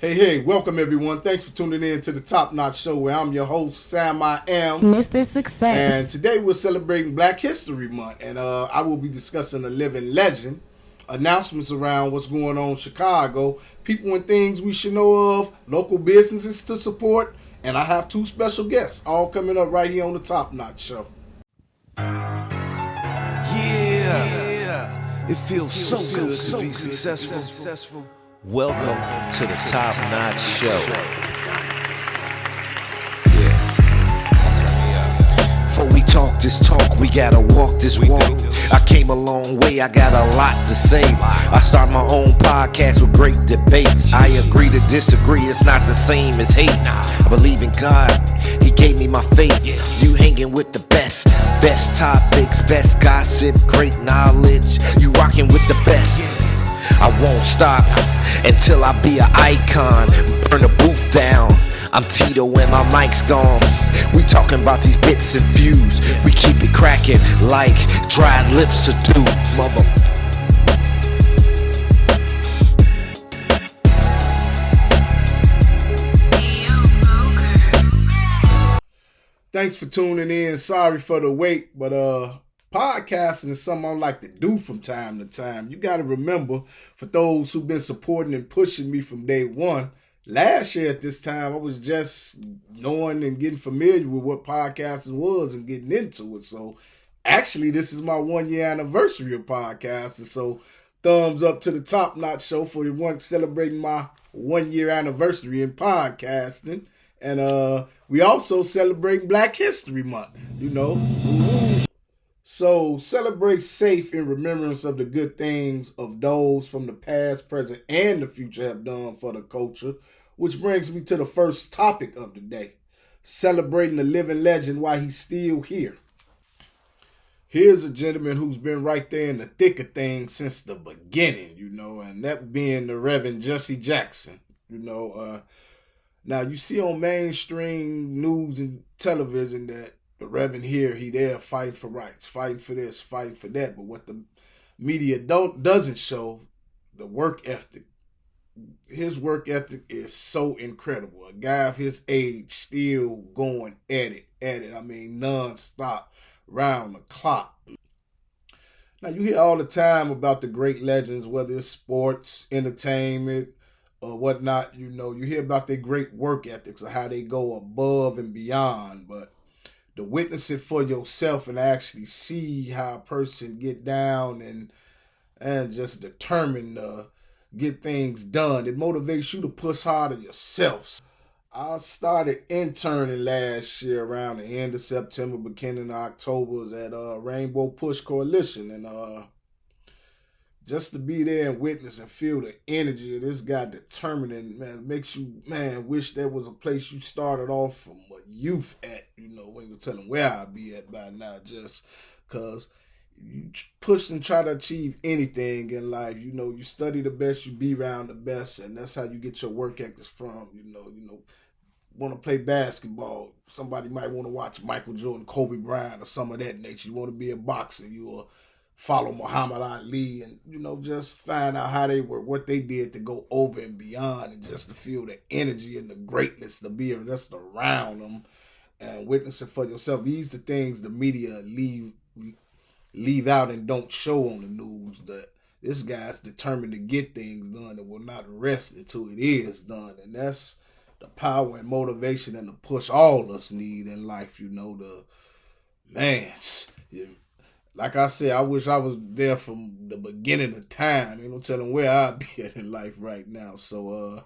Hey, welcome everyone. Thanks for tuning in to the Top Notch Show where I'm your host, Sam I Am. Mr. Success. And today we're celebrating Black History Month. And I will be discussing a living legend, announcements around what's going on in Chicago, people and things we should know of, local businesses to support, and I have two special guests all coming up right here on the Top Notch Show. Yeah. It feels so good to be successful. Welcome to the Top Notch Show. Before we talk this talk, we gotta walk this walk. I came a long way, I got a lot to say. I start my own podcast with great debates. I agree to disagree, it's not the same as hate. I believe in God, He gave me my faith. You hanging with the best topics, best gossip, great knowledge. You rocking with the best. I won't stop until I be an icon. Burn the booth down. I'm Tito and my mic's gone. We talking about these bits and views. We keep it cracking like dried lips or do. Mother. Thanks for tuning in. Sorry for the wait, but podcasting is something I like to do from time to time. You got to remember, for those who've been supporting and pushing me from day one, last year at this time, I was just knowing and getting familiar with what podcasting was and getting into it. So actually, this is my 1 year anniversary of podcasting. So thumbs up to the Top Notch Show for the one celebrating my 1 year anniversary in podcasting. And we also celebrating Black History Month, So celebrate safe in remembrance of the good things of those from the past, present, and the future have done for the culture. Which brings me to the first topic of the day. Celebrating the living legend while he's still here. Here's a gentleman who's been right there in the thick of things since the beginning, and that being the Reverend Jesse Jackson. Now you see on mainstream news and television that the Reverend he there fighting for rights, fighting for this, fighting for that. But what the media doesn't show, the work ethic. His work ethic is so incredible. A guy of his age still going at it. I mean, non-stop, round the clock. Now you hear all the time about the great legends, whether it's sports, entertainment, or whatnot. You hear about their great work ethics or how they go above and beyond. But to witness it for yourself and actually see how a person get down and just determined to get things done, it motivates you to push harder yourself. I started interning last year around the end of September, beginning of October at Rainbow Push Coalition, and just to be there and witness and feel the energy of this guy determining, man, makes you, wish there was a place you started off from a youth at, when you're telling where I'd be at by now, just because you push and try to achieve anything in life. You study the best, you be around the best, and that's how you get your work ethics from. Want to play basketball, somebody might want to watch Michael Jordan, Kobe Bryant, or some of that nature. You want to be a boxer, you will follow Muhammad Ali, and just find out how they were, what they did to go over and beyond, and just to feel the energy and the greatness to be just around them and witness it for yourself. These are the things the media leave out and don't show on the news, that this guy's determined to get things done and will not rest until it is done. And that's the power and motivation and the push all of us need in life. Like I said, I wish I was there from the beginning of time. Ain't no telling where I'd be at in life right now. So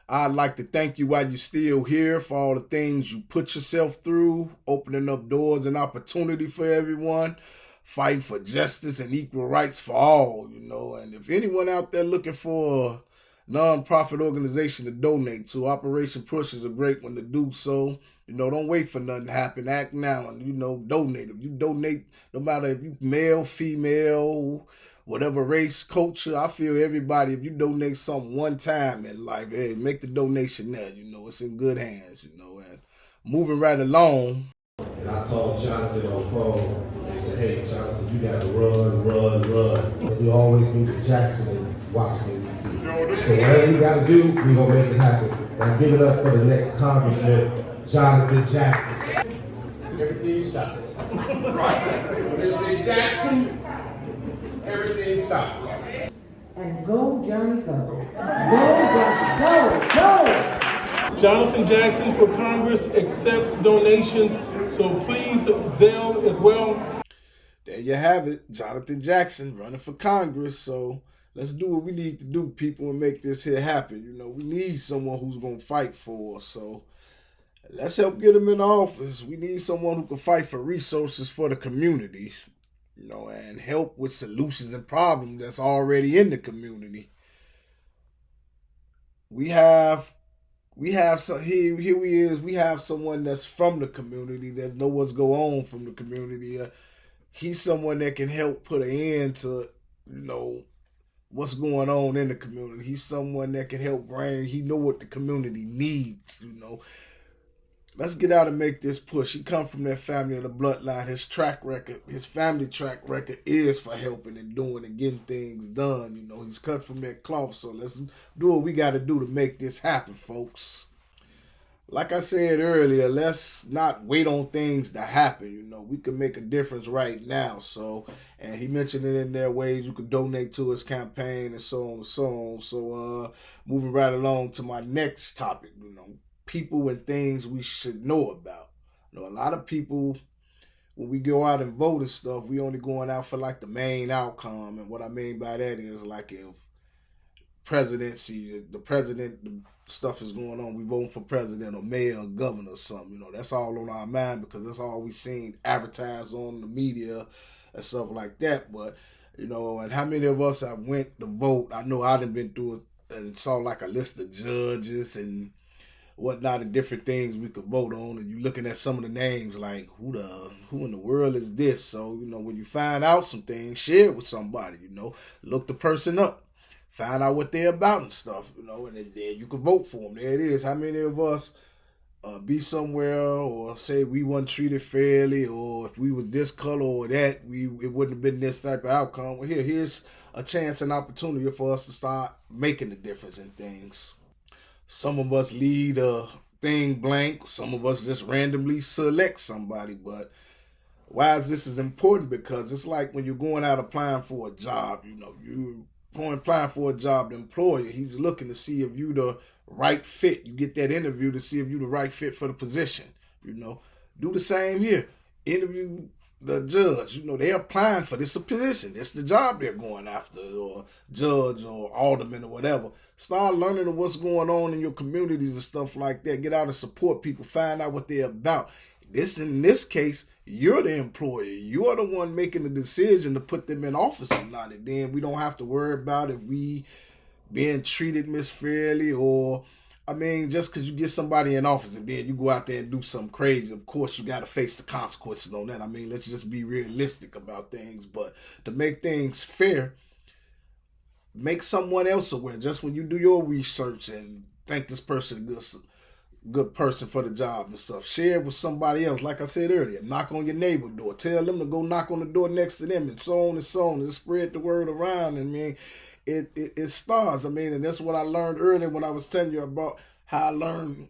I'd like to thank you while you're still here for all the things you put yourself through, opening up doors and opportunity for everyone, fighting for justice and equal rights for all, And if anyone out there looking for a non-profit organization to donate to, Operation Push is a great one to do so. Don't wait for nothing to happen. Act now and, donate. If you donate, no matter if you male, female, whatever race, culture, I feel everybody, if you donate something one time in life, hey, make the donation there. It's in good hands, and moving right along. And I called Jonathan on the phone and said, hey, Jonathan, you got to run. Because we always knew that Jackson and Washington, D.C. So whatever we gotta do, we gonna make it happen. Now give it up for the next Congressman, Jonathan Jackson. Everything stops. When they say Jackson, everything stops. And go, Johnny, go. Go, Johnny, go, go! Jonathan Jackson for Congress accepts donations, so please Zelle as well. There you have it, Jonathan Jackson running for Congress. So let's do what we need to do, people, and make this here happen. You know, we need someone who's gonna fight for us. So let's help get him in office. We need someone who can fight for resources for the community, you know, and help with solutions and problems that's already in the community. We have so here we is. We have someone that's from the community that know what's going on from the community. He's someone that can help put an end to, you know, what's going on in the community. He's someone that can help bring. He know what the community needs. You know, let's get out and make this push. He come from that family of the bloodline. His track record, his family track record is for helping and doing and getting things done. You know, he's cut from that cloth. So let's do what we got to do to make this happen, folks. Like I said earlier, let's not wait on things to happen. You know, we can make a difference right now. So, and he mentioned it in there ways you could donate to his campaign and so on and so on. So, moving right along to my next topic, you know, people and things we should know about. You know, a lot of people, when we go out and vote and stuff, we only going out for like the main outcome. And what I mean by that is like if presidency, the president, the stuff is going on, we voting for president or mayor or governor or something. You know, that's all on our mind because that's all we seen advertised on the media and stuff like that. But, you know, and how many of us have went to vote? I know I done been through it and saw like a list of judges and whatnot and different things we could vote on, and you looking at some of the names like who in the world is this? So, you know, when you find out some things, share it with somebody, you know, look the person up, find out what they're about and stuff, you know, and then you can vote for them. There it is. How many of us be somewhere or say we weren't treated fairly, or if we was this color or that, it wouldn't have been this type of outcome. Well, here's a chance and opportunity for us to start making a difference in things. Some of us leave a thing blank. Some of us just randomly select somebody. But why is this important? Because it's like when you're going out applying for a job, you know, you're applying for a job, the employer, he's looking to see if you the right fit. You get that interview to see if you the right fit for the position. You know, do the same here. Interview the judge. You know, they're applying for this position. It's the job they're going after, or judge or alderman or whatever. Start learning of what's going on in your communities and stuff like that. Get out and support people. Find out what they're about. In this case, you're the employer. You're the one making the decision to put them in office or not. And then we don't have to worry about if we being treated misfairly, or I mean, just because you get somebody in office and then you go out there and do something crazy, of course you got to face the consequences on that. I mean, let's just be realistic about things. But to make things fair, make someone else aware. Just when you do your research and think this person is a good person for the job and stuff, share it with somebody else. Like I said earlier, knock on your neighbor's door. Tell them to go knock on the door next to them, and so on and so on. Just spread the word around. And I mean, it starts. I mean, and that's what I learned earlier when I was telling you about how I learned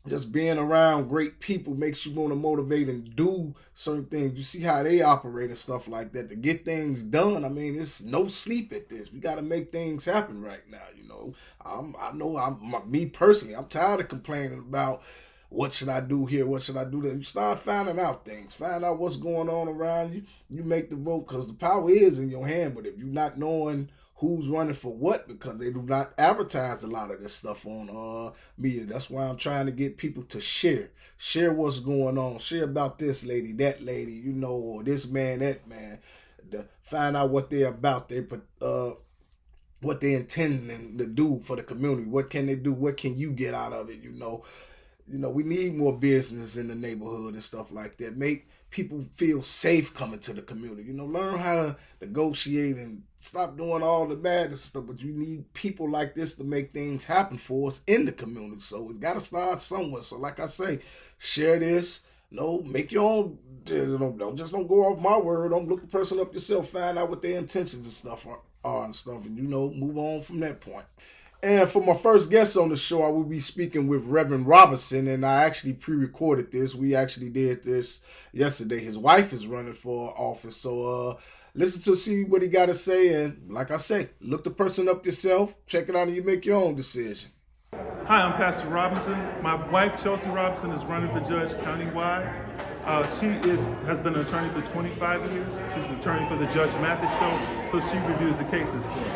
just being around great people makes you want to motivate and do certain things. You see how they operate and stuff like that to get things done. I mean, it's no sleep at this. We got to make things happen right now. You know, me personally, I'm tired of complaining about what should I do here, what should I do there. You start finding out things, find out what's going on around you. You make the vote because the power is in your hand. But if you're not knowing who's running for what, because they do not advertise a lot of this stuff on media. That's why I'm trying to get people to share what's going on, share about this lady, that lady, you know, or this man, that man, to find out what they're about, what they're intending to do for the community. What can they do? What can you get out of it? You know, we need more business in the neighborhood and stuff like that. Make people feel safe coming to the community. You know, learn how to negotiate and stop doing all the bad stuff. But you need people like this to make things happen for us in the community. So it's got to start somewhere. So like I say, share this. Make your own. Don't go off my word. Don't look the person up yourself. Find out what their intentions and stuff are and stuff, and move on from that point. And for my first guest on the show, I will be speaking with Reverend Robinson, and I actually pre-recorded this. We actually did this yesterday. His wife is running for office, so listen to see what he got to say, and like I say, look the person up yourself, check it out, and you make your own decision. Hi, I'm Pastor Robinson. My wife, Chelsea Robinson, is running for judge countywide. She has been an attorney for 25 years. She's an attorney for the Judge Mathis Show, so she reviews the cases for me.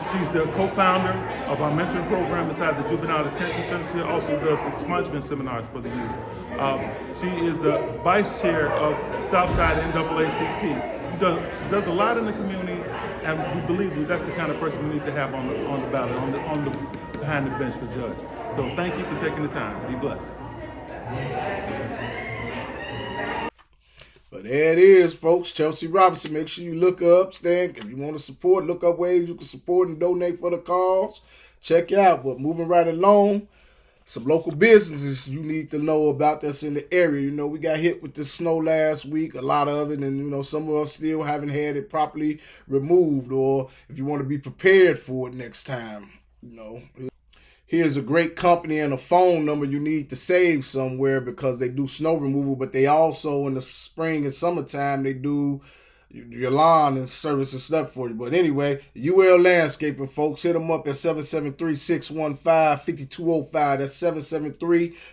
She's the co-founder of our mentoring program inside the Juvenile Detention Center. She also does expungement seminars for the youth. She is the vice chair of Southside NAACP. She does a lot in the community, and we believe that that's the kind of person we need to have on the ballot, on the behind the bench for judge. So thank you for taking the time. Be blessed. But there it is, folks. Chelsea Robinson. Make sure you look up, Stan. If you want to support, look up ways you can support and donate for the cause. Check it out. But moving right along, some local businesses you need to know about that's in the area. We got hit with the snow last week, a lot of it, and some of us still haven't had it properly removed, or if you want to be prepared for it next time, Here's a great company and a phone number you need to save somewhere, because they do snow removal, but they also in the spring and summertime, they do your lawn and service and stuff for you. But anyway, UL Landscaping, folks, hit them up at 773-615-5205. That's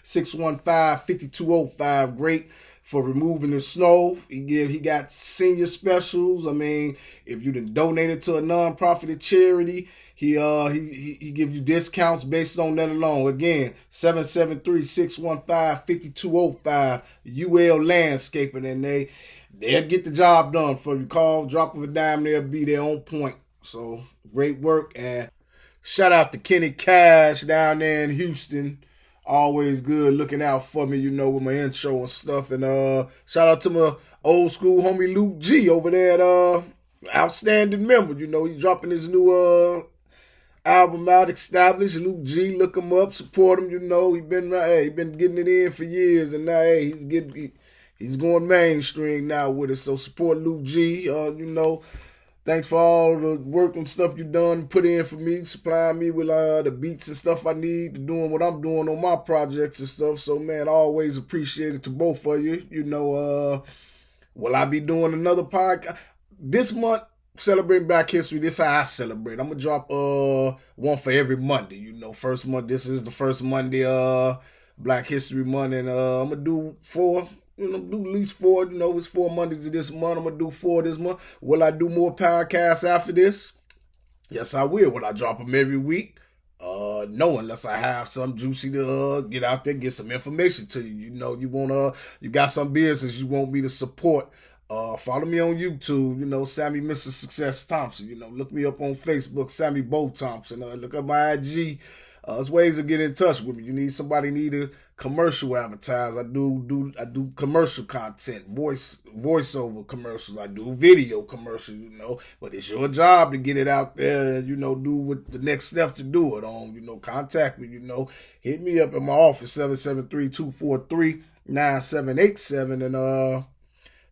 773-615-5205. Great for removing the snow. He got senior specials. I mean, if you done donated to a non-profit charity, he give you discounts based on that alone. Again, 773-615-5205, UL Landscaping, and they'll get the job done for you. Call, drop of a dime, they'll be there on point. So, great work, and shout out to Kenny Cash down there in Houston. Always good looking out for me, with my intro and stuff. And shout out to my old school homie Luke G over there at Outstanding Member. He's dropping his new album out, Established. Luke G, look him up, support him. He been getting it in for years, and now he's going mainstream now with it. So support Luke G. Thanks for all the work and stuff you done, put in for me, supplying me with the beats and stuff I need, doing what I'm doing on my projects and stuff. So, man, I always appreciate it to both of you. Will I be doing another podcast this month? Celebrating Black History. This is how I celebrate. I'm going to drop one for every Monday. First month, this is the first Monday, Black History Month, and I'm going to do 4. Do at least 4. It's 4 Mondays of this month. I'm going to do 4 this month. Will I do more podcasts after this? Yes, I will. Will I drop them every week? No, unless I have some juicy to get out there, get some information to you. You got some business you want me to support. Follow me on YouTube, Sammy Mr. Success Thompson. Look me up on Facebook, Sammy Bo Thompson. Look up my IG. There's ways to get in touch with me. You need somebody need a commercial advertise. I do commercial content, voiceover commercials. I do video commercials, But it's your job to get it out there and, do what the next step to do it on. Contact me, hit me up at my office, 773-243-9787. And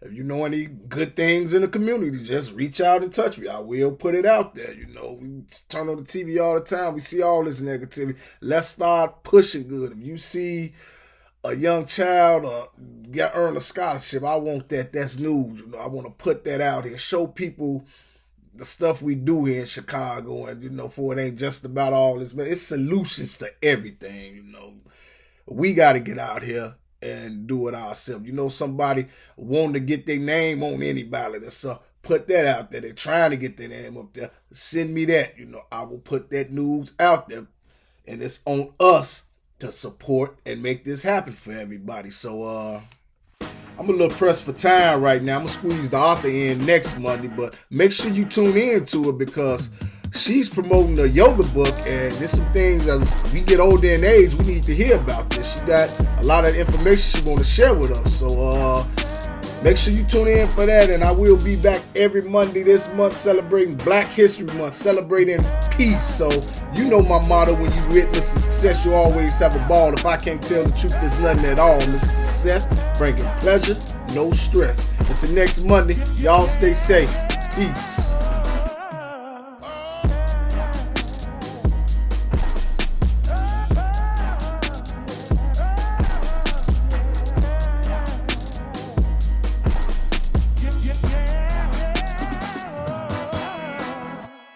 if you know any good things in the community, just reach out and touch me. I will put it out there. We turn on the TV all the time. We see all this negativity. Let's start pushing good. If you see a young child earn a scholarship, I want that. That's news. I want to put that out here. Show people the stuff we do here in Chicago. And, for it ain't just about all this. But it's solutions to everything, We got to get out here and do it ourselves. Somebody wanting to get their name on any ballot and stuff, put that out there. They're trying to get their name up there. Send me that. I will put that news out there. And it's on us to support and make this happen for everybody. So, I'm a little pressed for time right now. I'm going to squeeze the author in next Monday, but make sure you tune in to it, because she's promoting a yoga book, and there's some things as we get older in age, we need to hear about this. She got a lot of information she want to share with us. So make sure you tune in for that, and I will be back every Monday this month celebrating Black History Month, celebrating peace. So my motto: when you witness success, you always have a ball. If I can't tell the truth, there's nothing at all. This is success, bringing pleasure, no stress. Until next Monday, y'all stay safe. Peace.